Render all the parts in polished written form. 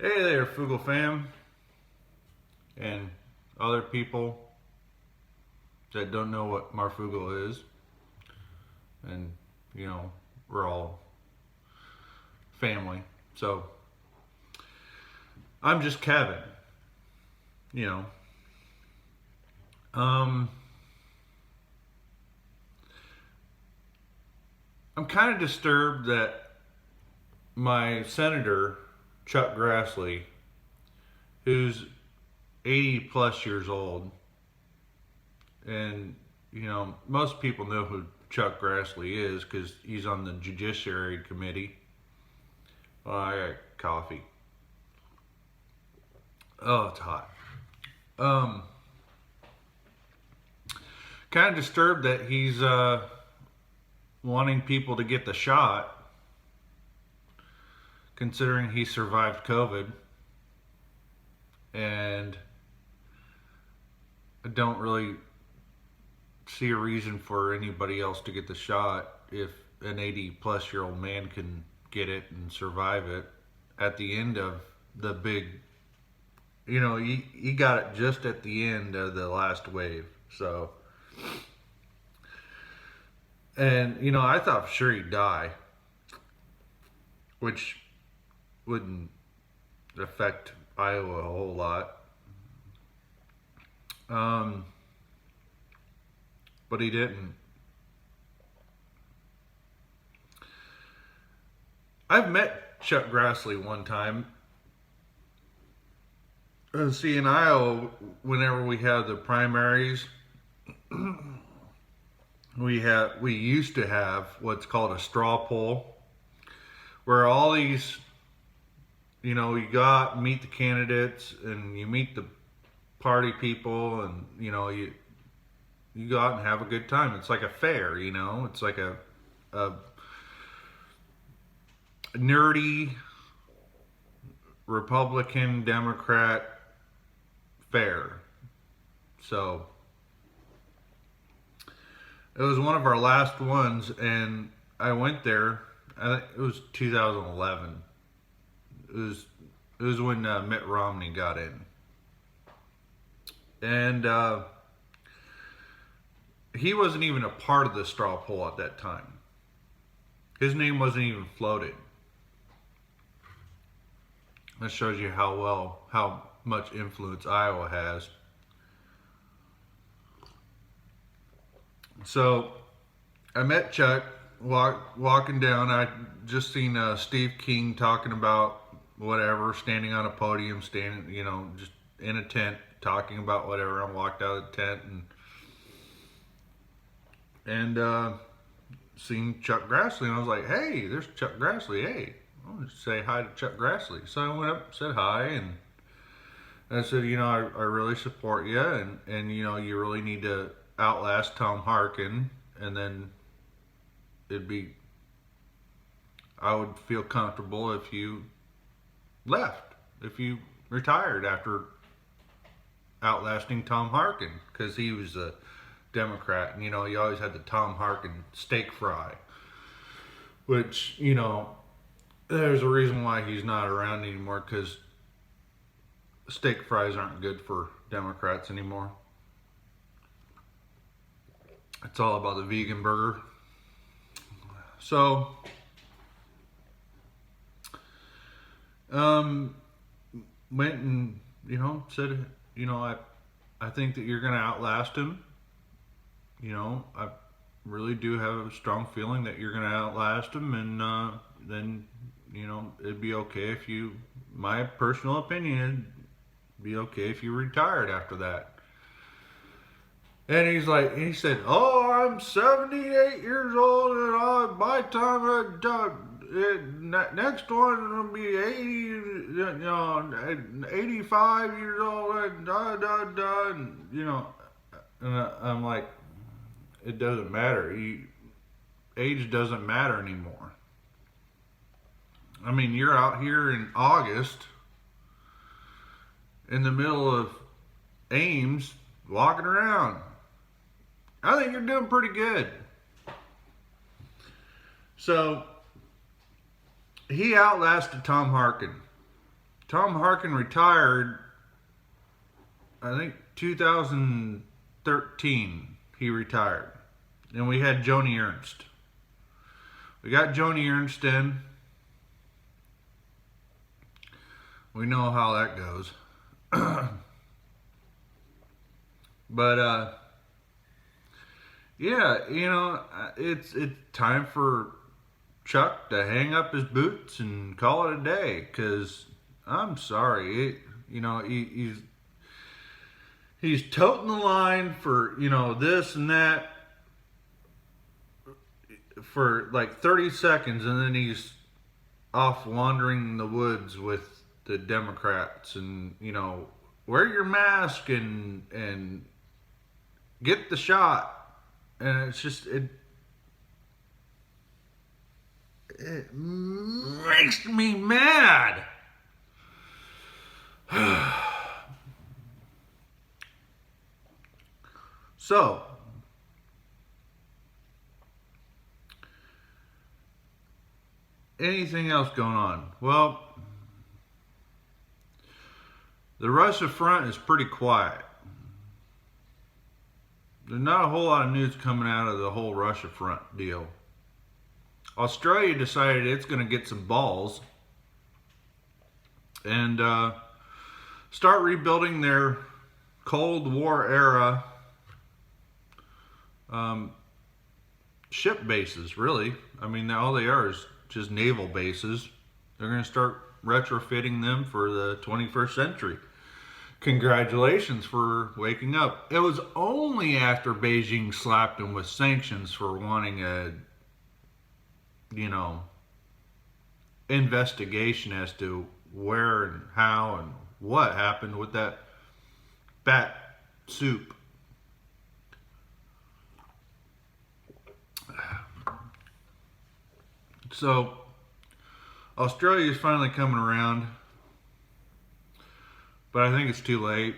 Hey there, Fugle fam, and other people that don't know what Marfugle is, and we're all family. So I'm just Kevin, you know. Um, I'm kind of disturbed that my senator Chuck Grassley, who's 80 plus years old, and most people know who Chuck Grassley is because he's on the Judiciary Committee. Oh, I got coffee. Oh, it's hot. Um, Kind of disturbed that he's wanting people to get the shot, considering he survived COVID, and I don't really see a reason for anybody else to get the shot if an 80 plus year old man can get it and survive it at the end of the big, he got it just at the end of the last wave. So, and I thought for sure he'd die, which wouldn't affect Iowa a whole lot. But he didn't. I've met Chuck Grassley one time. See, in Iowa, whenever we have the primaries, we used to have what's called a straw poll, where all these, you go out and meet the candidates, and you meet the party people, and you go out and have a good time. It's like a fair, it's like a nerdy Republican Democrat fair. So it was one of our last ones, and I went there. I think it was 2011. It was when Mitt Romney got in, and he wasn't even a part of the straw poll at that time. His name wasn't even floated. That shows you how much influence Iowa has. So I met Chuck walking down. I just seen Steve King talking about whatever, standing on a podium, just in a tent talking about whatever. I walked out of the tent and seen Chuck Grassley, and I was like, "Hey, there's Chuck Grassley. Hey, I want to say hi to Chuck Grassley." So I went up, said hi, and I said, I really support you, and you really need to outlast Tom Harkin, and then I would feel comfortable if you left, if you retired after outlasting Tom Harkin, because he was a Democrat, and you always had the Tom Harkin steak fry, which there's a reason why he's not around anymore, because steak fries aren't good for Democrats anymore. It's all about the vegan burger. So, went and said, I think that you're gonna outlast him. I really do have a strong feeling that you're gonna outlast him, and then it'd be okay if you, my personal opinion, it'd be okay if you retired after that. And he said, "Oh, I'm 78 years old, and by the time next one will be 85 years old, and and I'm like, it doesn't matter. Age doesn't matter anymore. I mean, you're out here in August, in the middle of Ames, walking around. I think you're doing pretty good." So he outlasted Tom Harkin Tom Harkin retired, I think 2013 he retired. And we had Joni Ernst. We got Joni Ernst in. We know how that goes. But yeah, it's time for Chuck to hang up his boots and call it a day. Cause I'm sorry, he's toting the line for this and that for like 30 seconds, and then he's off wandering in the woods with the Democrats, and wear your mask and get the shot, and it's just it makes me mad. So, anything else going on? Well, the Russia front is pretty quiet. There's not a whole lot of news coming out of the whole Russia front deal. Australia decided it's going to get some balls and start rebuilding their Cold War era ship bases, really. I mean, all they are is just naval bases. They're going to start retrofitting them for the 21st century. Congratulations for waking up. It was only after Beijing slapped them with sanctions for wanting a, investigation as to where and how and what happened with that bat soup. So, Australia is finally coming around, but I think it's too late.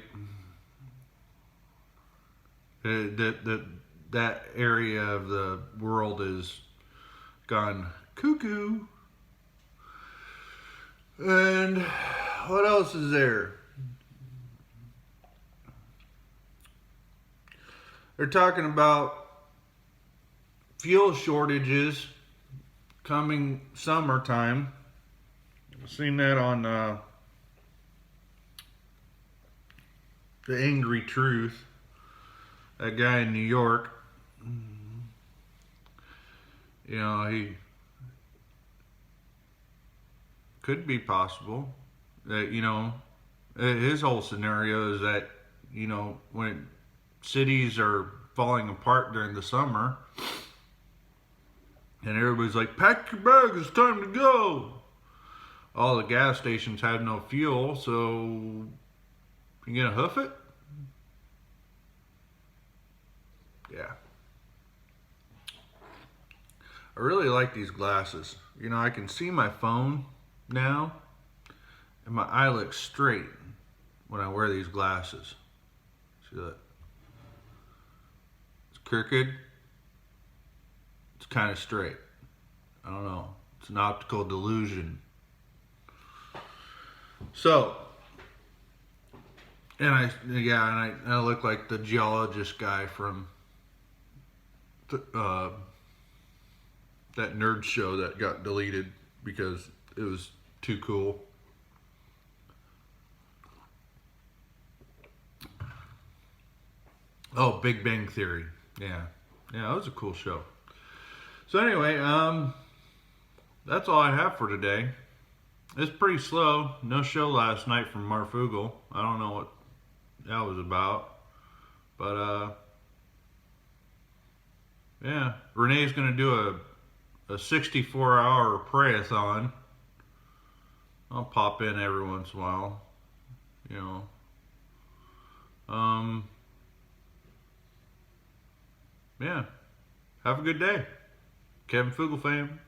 That area of the world is gone cuckoo. And what else is there? They're talking about fuel shortages coming summertime. I've seen that on The Angry Truth. That guy in New York, he could be possible that, his whole scenario is that, when cities are falling apart during the summer and everybody's like, pack your bags, it's time to go. All the gas stations have no fuel, so you gonna hoof it? Yeah. I really like these glasses. I can see my phone now, and my eye looks straight when I wear these glasses. See that? It's crooked. It's kind of straight. I don't know. It's an optical delusion. So, and I look like the geologist guy from that nerd show that got deleted because it was too cool. Oh, Big Bang Theory. Yeah, that was a cool show. So anyway, that's all I have for today. It's pretty slow. No show last night from Marfugel. I don't know what that was about. But, yeah. Renee's going to do a 64-hour pray-a-thon. I'll pop in every once in a while. Yeah. Have a good day. Kevin Fugel fam.